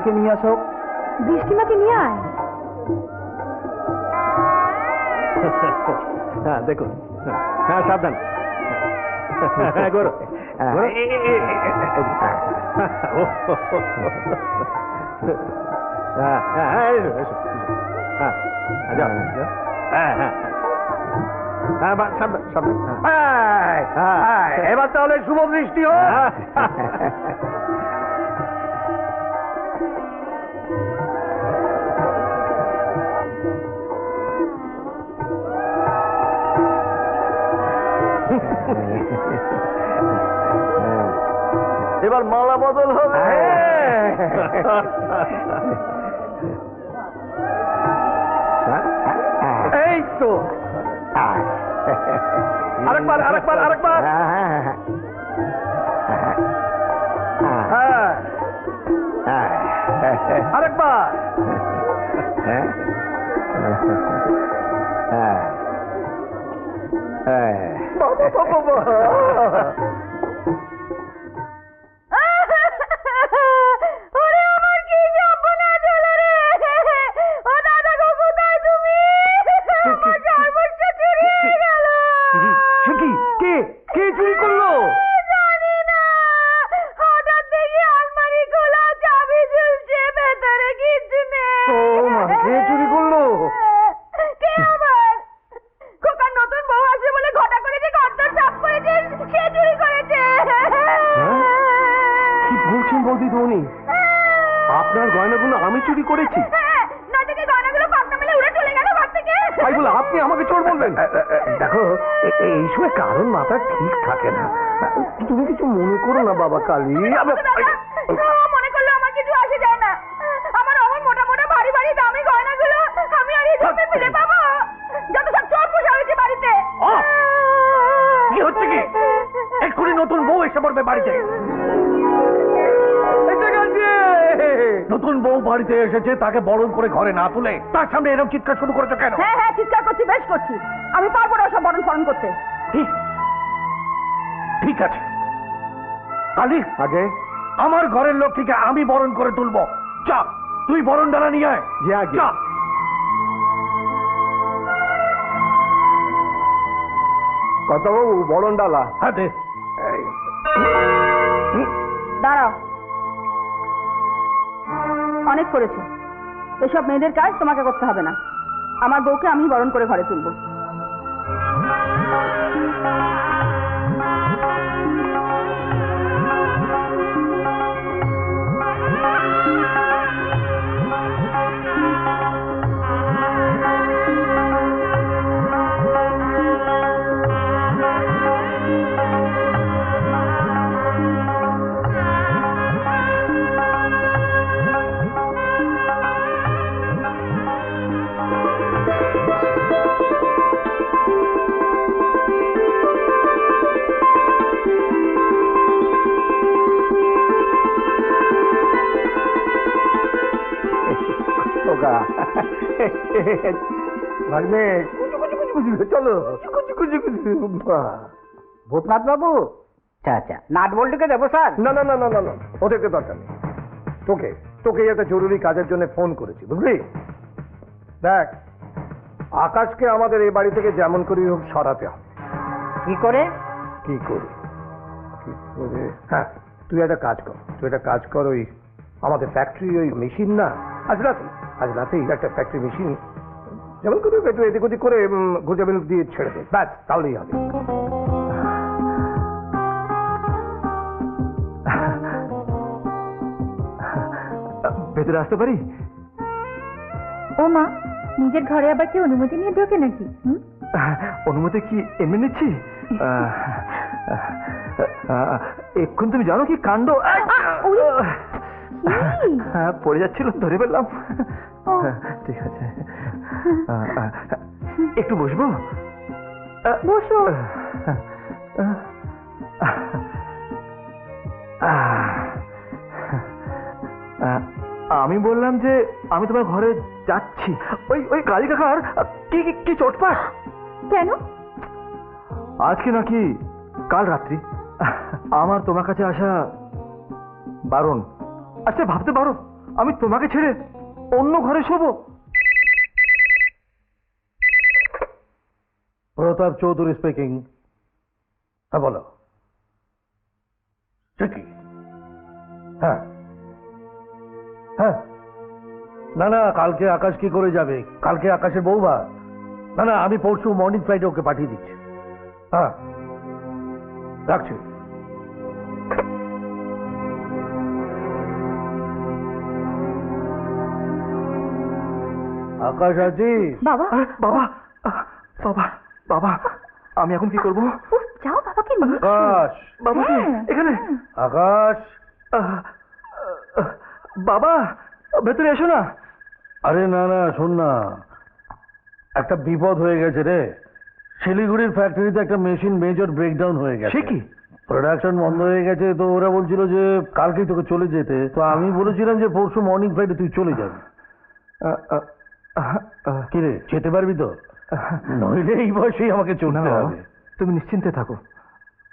মেয়েকে নিয়ে আসো। বৃষ্টিমাকে নিয়ে আয়। হ্যাঁ দেখুন, হ্যাঁ সাবধান। এবার তাহলে শুভ দৃষ্টি হোক। এবার মালা বদল হবে। এই তো আরেকবার আরেকবার আরেকবার। আরেকবার। আপনার গয়নাগুলো আমি চুরি করেছি? আপনি আমাকে চোর বলবেন? দেখো এই সময় কারণ মাথা ঠিক থাকে না। তুমি কিছু মনে করো না বাবা কালী। মনে করলে আমার কিছু আসে যায় না। আমার অমন মোটা মোটা ভারী ভারী দামি গয়নাগুলো আমি আর এই জন্য ফিরে পাবো? যত সব চোর পোষা হয়েছে বাড়িতে। কি হচ্ছে কি? এক্ষুনি নতুন বউ এসে পড়বে বাড়িতে। নতুন বউ বাড়িতে এসেছে, তাকে বরণ করে ঘরে না তুলে তার সামনে এরকম চিৎকার শুরু করেছো কেন? হ্যাঁ হ্যাঁ চিৎকার করছি, বেশ করছি। আমি পারবো না সব বরণ ফরণ করতে। ঠিক আছে কালী, আগে আমার ঘরের লক্ষ্মীকে আমি বরণ করে তুলবো। চা, তুই বরণ ডালা নিয়ে আয়। যে আগে চা। কত বরণ ডালা? হ্যাঁ দে। দাঁড়াও, অনেক করেছো। এসব মেয়েদের কাজ তোমাকে করতে হবে না। আমার বউকে আমি বরণ করে ঘরে তুলবো। চলো ভূতনাথ বাবু। আচ্ছা নাট বল্টুকে দেবো স্যার? না না না না না না, ওদেরকে দরকার নেই। তোকে তোকে একটা জরুরি কাজের জন্য ফোন করেছি, বুঝলি? দেখ, আকাশকে আমাদের এই বাড়ি থেকে যেমন করি হোক সরাতে হবে। কি করে? কি করে? হ্যাঁ, তুই একটা কাজ কর। ওই আমাদের ফ্যাক্টরি ওই মেশিন না, আজ রাতেই একটা ফ্যাক্টরি মেশিন যেমন করে একটু এদিক ওদিক করে গোজামিল দিয়ে ছেড়ে দে, ব্যাস তাহলেই হবে। ভেতরে আসতে পারি? ও মা, নিজের ঘরে আবার কি অনুমতি নিয়ে ঢোকে নাকি? অনুমতি কি এমনি নিচ্ছি? এক্ষুন তুমি জানো কি কাণ্ড? পড়ে যাচ্ছিল, ধরে ফেললাম। ঠিক আছে, একটু বসবো? বসো। আমি বললাম যে আমি তোমার ঘরে যাচ্ছি। ওই কালী কাকার কি কি চোটপাট? কেন? আজকে নাকি কাল রাত্রি আমার তোমার কাছে আসা বারণ। আচ্ছা ভাবতে পারো, আমি তোমাকে ছেড়ে অন্য ঘরে শোবো? প্রতাপ চৌধুরী স্পিকিং। হ্যাঁ বলো। সে কি? হ্যাঁ হ্যাঁ, না না, কালকে আকাশ কি করে যাবে? কালকে আকাশের বউভাত। না না, আমি পরশু মর্নিং ফ্লাইটে ওকে পাঠিয়ে দিচ্ছি। হ্যাঁ, রাখছি। আকাশ আছিস? বাবা বাবা বাবা বাবা, আমি এখন কি করব? যাও বাবাকে নিয়ে এসো। আকাশ, বাবা কি এখানে? আকাশ, বাবা ভেতরে এসো না। আরে না না, শোন না, একটা বিপদ হয়ে গেছে রে। শিলিগুড়ির ফ্যাক্টরিতে একটা মেশিন মেজর ব্রেকডাউন হয়ে গেছে। সে কি? প্রোডাকশন বন্ধ হয়ে গেছে, তো ওরা বলছিল যে কালকেই তোকে চলে যেতে। তো আমি বলেছিলাম যে পরশু মর্নিং ফ্লাইটে তুই চলে যাবি। কি রে, যেতে পারবি তো? নইলে এই বয়সেই আমাকে চলতে হবে। তুমি নিশ্চিন্তে থাকো,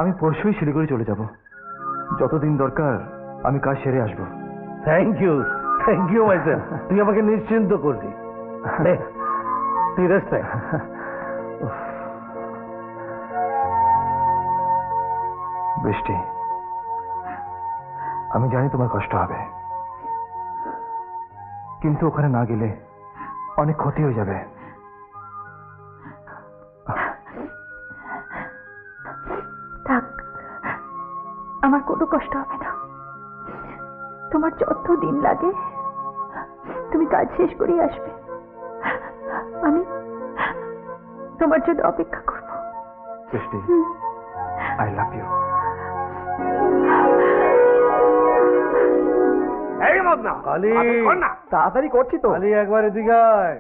আমি পরশুই শিলিগুড়ি চলে যাব। যতদিন দরকার আমি কাজ সেরে আসবো। থ্যাংক ইউ মাই স্যার, তুই আমাকে নিশ্চিন্ত করলি। নে, তুই রেস্ট নে। বৃষ্টি, আমি জানি তোমার কষ্ট হবে, কিন্তু ওখানে না গেলে অনেক ক্ষতি হয়ে যাবে। থাক, আমার কোনো কষ্ট হবে না। তোমার যত দিন লাগে তুমি কাজ শেষ করেই আসবে। আমি তোমার জন্য অপেক্ষা করব। বৃষ্টি, আই লাভ ইউ। এই মদনা, কালি, কর না। তাড়াতাড়ি করছি তো। কালি একবার এদিকে আয়।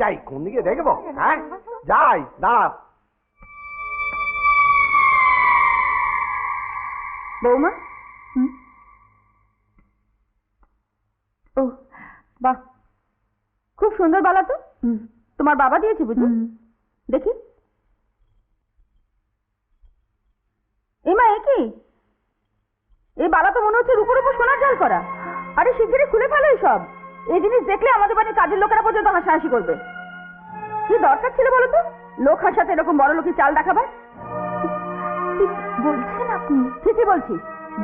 যাই কোন দিকে দেখবো? হ্যাঁ যাই, দাঁড়া। বৌমা, ও বাহ, খুব সুন্দর বালা তো। তোমার বাবা দিয়েছে বুঝি? দেখি। এমা, এ কি? এই বালা তো মনে হচ্ছে রূপোর উপর সোনার ঝাল করা। আরে শিগগিরই খুলে ফেলো সব। এই জিনিস দেখলে আমাদের বাড়ির কাজের লোকেরা পর্যন্ত হাসাহাসি করবে। কি দরকার ছিল বলো তো লোক হাসাতে এরকম বড় লোকের চাল দেখাবার? কি বলছেন আপনি? ঠিকই বলছি।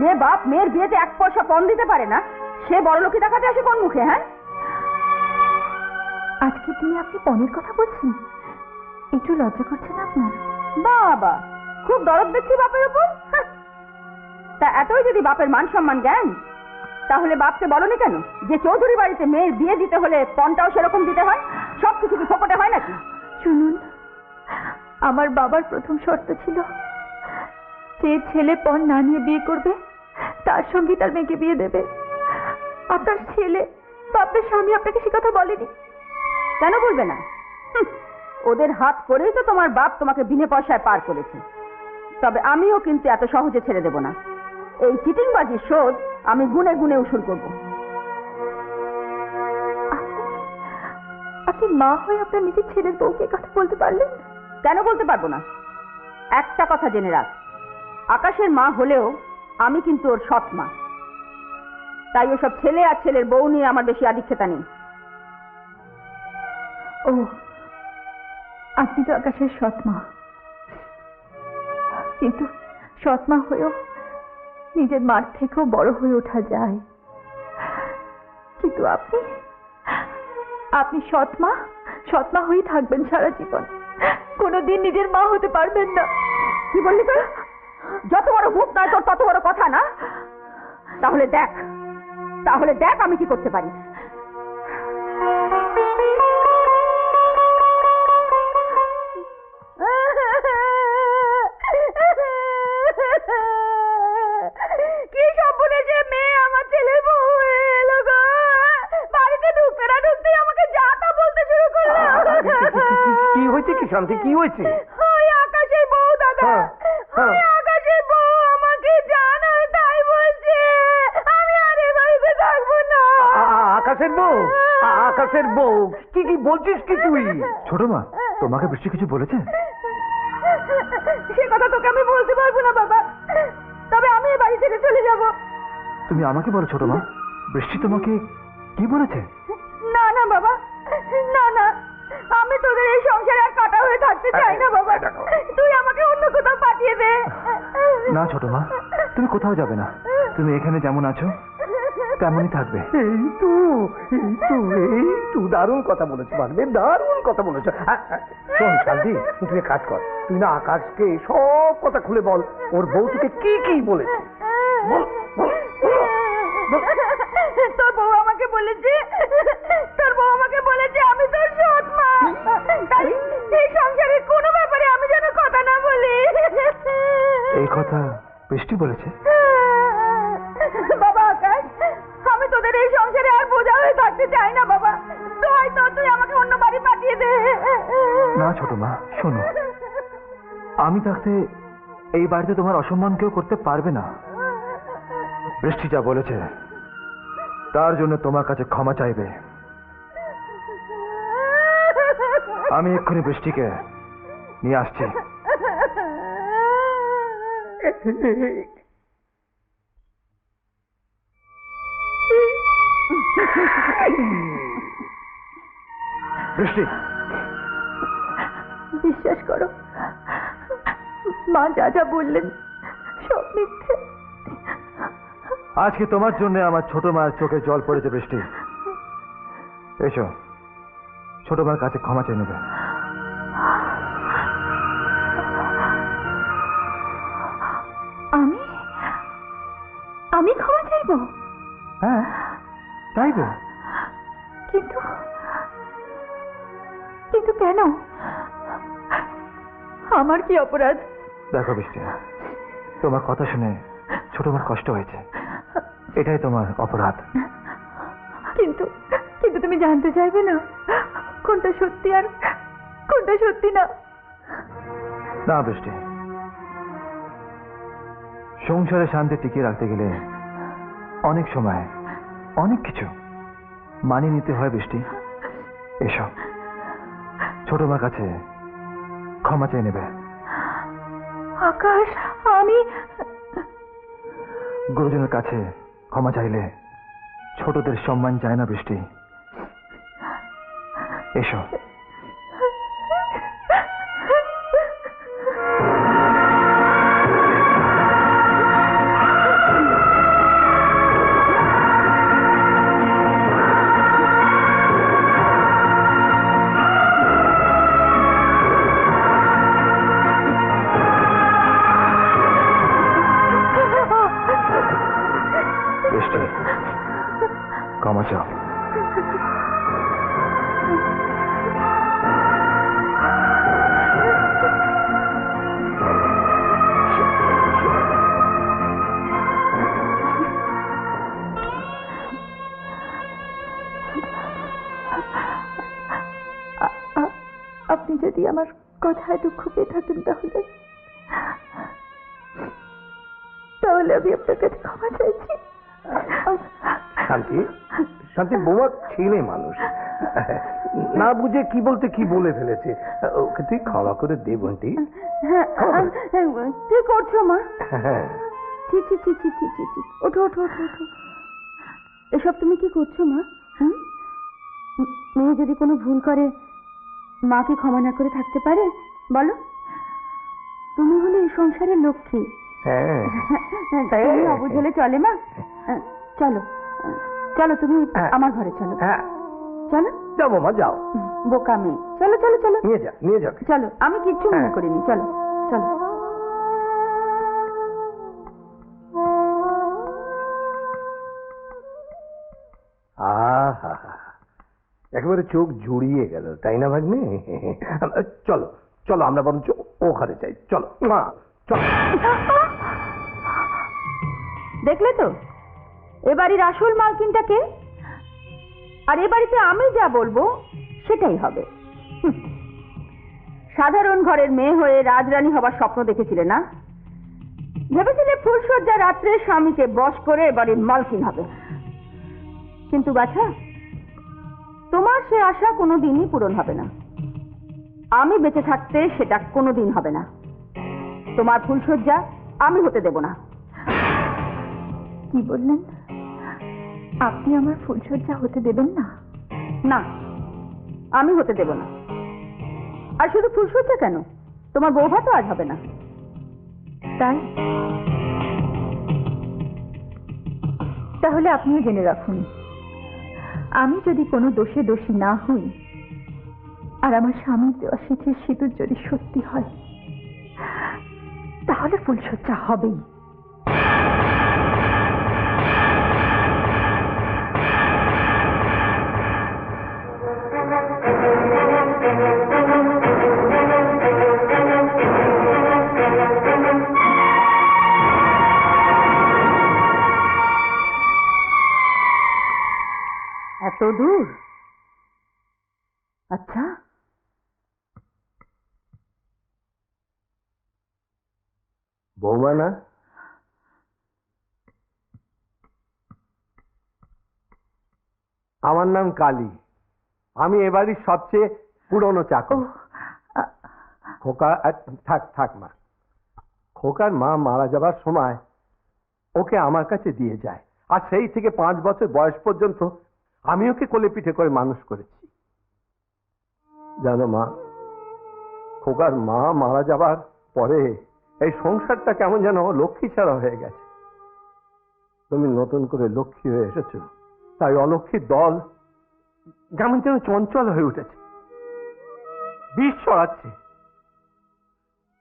যে বাপ মেয়ের বিয়েতে 1 পয়সা কম দিতে পারে না, সে বড় লোকই দেখাতে আসে কোন মুখে? হ্যাঁ, আজকে তিনি আপনি পনের কথা বলছেন, একটু লজ্জা করছে না আপনার? বাবা, খুব দরদ দেখছি বাপের উপর। তা এতই যদি বাপের মান সম্মান জ্ঞান, তাহলে বাপকে বলনি কেন যে চৌধুরী বাড়িতে মেয়ের বিয়ে দিতে হলে পণটাও সেরকম দিতে হয়? সবকিছু কি ফোকটে হয় নাকি? শুনুন, আমার বাবার প্রথম শর্ত ছিল যে ছেলে পণ না নিয়ে বিয়ে করবে তার সঙ্গে তার মেয়েকে বিয়ে দেবে। আপনার ছেলে বাপের স্বামী আপনাকে সে কথা বলেনি? কেন বলবে না? ওদের হাত করেই তো তোমার বাপ তোমাকে বিনে পয়সায় পার করেছে। তবে আমিও কিন্তু এত সহজে ছেড়ে দেব না। এই চিটিংবাজির শোধ আমি গুনে গুনে উসুল করব। আপনি মা হয়ে আপনার নিজের ছেলের বউকে কথা বলতে পারলেন? কেন বলতে পারবো না? একটা কথা জেনে রাখ, আকাশের মা হলেও আমি কিন্তু ওর সৎ মা। তাই ওসব ছেলে আর ছেলের বউ নিয়ে আমার বেশি আদিক্ষেতা নেই। ও, আপনি তো আকাশের সৎ মা, কিন্তু সৎ মা হয়েও নিজের মার থেকেও বড় হয়ে ওঠা যায়। কিন্তু আপনি সৎ মা হয়েই থাকবেন সারা জীবন, কোনোদিন নিজের মা হতে পারবেন না। কি বললি তুই? যত বড় ভূত নয় তোর তত বড় কথা না? তাহলে দেখ আমি কি করতে পারি। কি সব বলেছে মেয়ে আমার ছেলের বউ হয়ে এলো গো। বাড়িতে ঢুকতে না ঢুকতেই আমাকে যা তা বলতে শুরু করলো। কি হয়েছে? কি শান্তি, কি হয়েছে? ওই আকাশের বউ দাদা, ওই আকাশের বউ আমাকে জানায় তাই বলছে আমি আর এ বাড়িতে থাকবো না। আকাশের বউ? আকাশের বউ? কি বলছিস কি তুই? ছোট মা, তোমাকে বৃষ্টি কিছু বলেছে? সে কথা তোকে আমি বলতে পারবো না বাবা, তবে আমি এই বাড়ি থেকে চলে যাব। তুমি আমাকে বলো ছোট মা, বৃষ্টি তোমাকে কি বলেছে? না না বাবা, না না, আমি তোদের এই সংসারে আর কাটা হয়ে থাকতে চাই না বাবা। তুই আমাকে অন্য কোথাও পাঠিয়ে দে। না ছোট মা, তুমি কোথাও যাবে না। তুমি এখানে যেমন আছো তেমনই থাকবে। এই তো দারুণ কথা বলেছো ভাগ্নে, দারুণ কথা বলেছো। শোন শান্তি, তুই এক কাজ কর, তুই না আকাশকে সব কথা খুলে বল, ওর বউ তোকে কি কি বলেছে বল। তোর বউ আমাকে বলেছে, আমি তোর সৎ মা, তাই এই সংসারের কোনো ব্যাপারে আমি যেন কথা না বলি। এই কথা বৃষ্টি বলেছে? বাবা আকাশ, আমি তোদের এই সংসারে আর বোঝা হয়ে থাকতে চাই না বাবা। তুই আমাকে অন্য বাড়ি পাঠিয়ে দে। না ছোট মা, শোনো, আমি থাকতে এই বাড়িতে তোমার অসম্মান কেউ করতে পারবে না। বৃষ্টি যা বলেছে তার জন্য তোমার কাছে ক্ষমা চাইবে। আমি এক্ষুনি বৃষ্টিকে নিয়ে আসছি। বৃষ্টি, বিশ্বাস করো, মা যা যা বললেন সব মিথ্যে। আজকে তোমার জন্য আমার ছোট মায়ের চোখে জল পড়েছে। বৃষ্টি, এসো, ছোট মায়ের কাছে ক্ষমা চেয়ে নেবে। আমি ক্ষমা চাইবো? হ্যাঁ, চাইবে। কিন্তু কেন? আমার কি অপরাধ? দেখো বৃষ্টি, তোমার কথা শুনে ছোট মার কষ্ট হয়েছে, এটাই তোমার অপরাধ। কিন্তু তুমি জানতে চাইবে না কোনটা সত্যি আর কোনটা সত্যি না? না বৃষ্টি, সংসারে শান্তি টিকিয়ে রাখতে গেলে অনেক সময় অনেক কিছু মানিয়ে নিতে হয়। বৃষ্টি, এসো, ছোট মার কাছে ক্ষমা চেয়ে নেবে। আকাশ, আমি গুরুজনের কাছে ক্ষমা চাইলে ছোটদের সম্মান যায় না। বৃষ্টি, এসো। বৃষ্টি, ক্ষমা চাও। আপনি যদি আমার কথায় দুঃখ পেয়ে থাকেন তাহলে আমি আপনার কাছে ক্ষমা চাইছি। শান্তি, শান্তি বৌমা ছেলে মানুষ, না বুঝে কি বলতে কি বলে ফেলেছে, ওকে তুই ক্ষমা করে দে বোনটি। কি করছো মা? হ্যাঁ, ছি ছি ছি ছি ছি ছি ছি, ওঠো ওঠো ওঠো ওঠো। এসব তুমি কি করছো মা? মেয়ে যদি কোনো ভুল করে মা কি ক্ষমা না করে থাকতে পারে বলো? তুমি হলে এই সংসারের লক্ষ্মী। হ্যাঁ, তুমি অবুঝ হলে চলে মা? চলো চলো, তুমি আমার ঘরে চলো। হ্যাঁ, চলো যাও বৌমা, যাও। বোকা মেয়ে, চলো চলো চলো, নিয়ে যা, নিয়ে যা। চলো, আমি কিচ্ছু মনে করিনি, চলো চলো। আহা, একেবারে চোখ জুড়িয়ে গেল, তাই না ভাগ্নে? চলো চলো, আমরা বরঞ্চ ওখানে যাই, চলো মা, চলো। দেখলে তো এ বাড়ির আসল মালকিনটাকে, আর এ বাড়িতে আমি যা বলবো সেটাই হবে। সাধারণ ঘরের মেয়ে হয়ে রাজরানী হবার স্বপ্ন দেখেছিলে না? ভেবেছিলে ফুলসজ্জা রাত্রে স্বামীকে বশ করে এ বাড়ির মালকিন হবে। কিন্তু বাছা, তোমার সে আশা কোনোদিনই পূরণ হবে না। আমি বেঁচে থাকতে সেটা কোনোদিন হবে না। তোমার ফুলসজ্জা আমি হতে দেব না। কি বললেন? আপনি আমার ফুলসজ্জা হতে দেবেন না? না, আমি হতে দেব না। আর শুধু ফুলসজ্জা কেন, তোমার বৌভাত তো আজ হবে না। তাই? তাহলে আপনিও জেনে রাখুন, আমি যদি কোনো দোষে দোষী না হই, আর আমার স্বামীর দেওয়া সিঁথির সিঁদুর যদি সত্যি হয়, তাহলে ফুলসজ্জা হবেই। এত দূর? আচ্ছা, বৌমা না? আমার নাম কালী, আমি এবারই সবচেয়ে পুরনো চাকর। খোকা থাক থাক মা, খোকার মা মারা যাবার সময় ওকে আমার কাছে দিয়ে যায়, আর সেই থেকে 5 বছর বয়স পর্যন্ত আমি ওকে কোলে পিঠে করে মানুষ করেছি। জানো মা, খোকার মা মারা যাবার পরে এই সংসারটা কেমন যেন লক্ষ্মী ছাড়া হয়ে গেছে। তুমি নতুন করে লক্ষ্মী হয়ে এসেছো, তাই অলক্ষ্মীর দল কেমন যেন চঞ্চল হয়ে উঠেছে, বিষ ছড়াচ্ছে।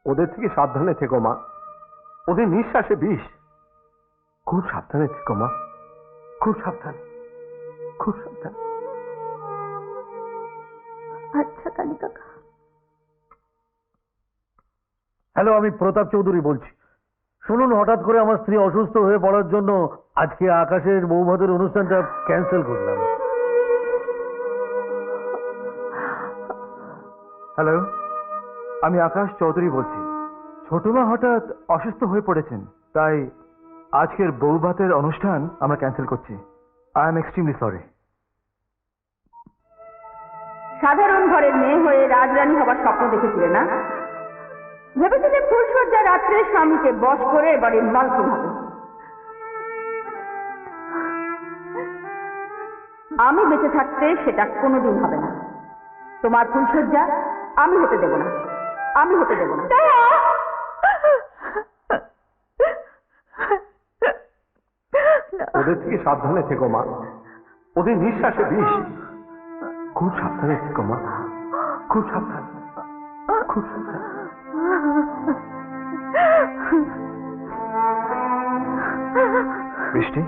ওদের থেকে সাবধানে থেকো মা, ওদের নিঃশ্বাসে বিষ। খুব সাবধানে থেকো মা, খুব সাবধানে, খুব সাবধানে। আচ্ছা কালী কাকা। হ্যালো, আমি প্রতাপ চৌধুরী বলছি। শুনুন, হঠাৎ করে আমার স্ত্রী অসুস্থ হয়ে পড়ার জন্য আজকে আকাশের বৌভাতের অনুষ্ঠানটা ক্যান্সেল করলাম। হ্যালো, আমি আকাশ চৌধুরী বলছি। ছোটমা হঠাৎ অসুস্থ হয়ে পড়েছেন, তাই আজকের বৌভাতের অনুষ্ঠান আমরা ক্যান্সেল করছি। I am extremely sorry. সাধারণ ঘরের মেয়ে হয়ে রাজরানী হবার স্বপ্ন দেখেছিলে না? ভেবেছিলে ফুলসজ্জা রাত্রে স্বামীকে বশ করে বাড়ির মালকিন হবে। আমি বেঁচে থাকতে সেটা কোনোদিন হবে না। তোমার ফুলসজ্জা আমি হতে দেব না, আমি হতে দেব না। ওদের থেকে সাবধানে থেকো মা, ওদের নিঃশ্বাসে বিষ। খুব সাবধানে থেকো মা, খুব সাবধানে, খুব সাবধানে। বৃষ্টি,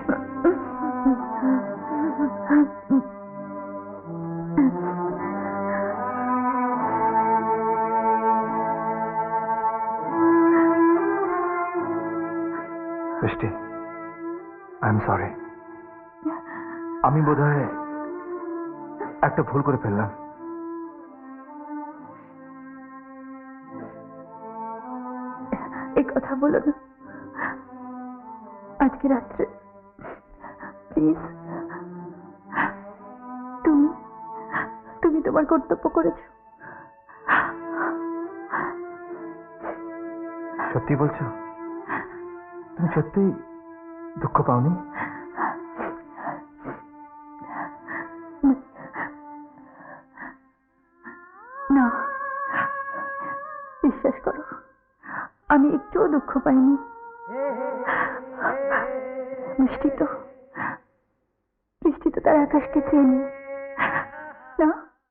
বৃষ্টি, আই এম সরি। আমি বোধহয় একটা ভুল করে ফেললাম। এই কথা বলো না আজকে রাত্রে, প্লিজ। তুমি তোমার কর্তব্য করেছো। সত্যি বলছো? তুমি সত্যি দুঃখ পাওনি? না, বিশ্বাস করো, আমি একটুও দুঃখ পাইনি। বৃষ্টি তো তার আকাশকে চেনে না।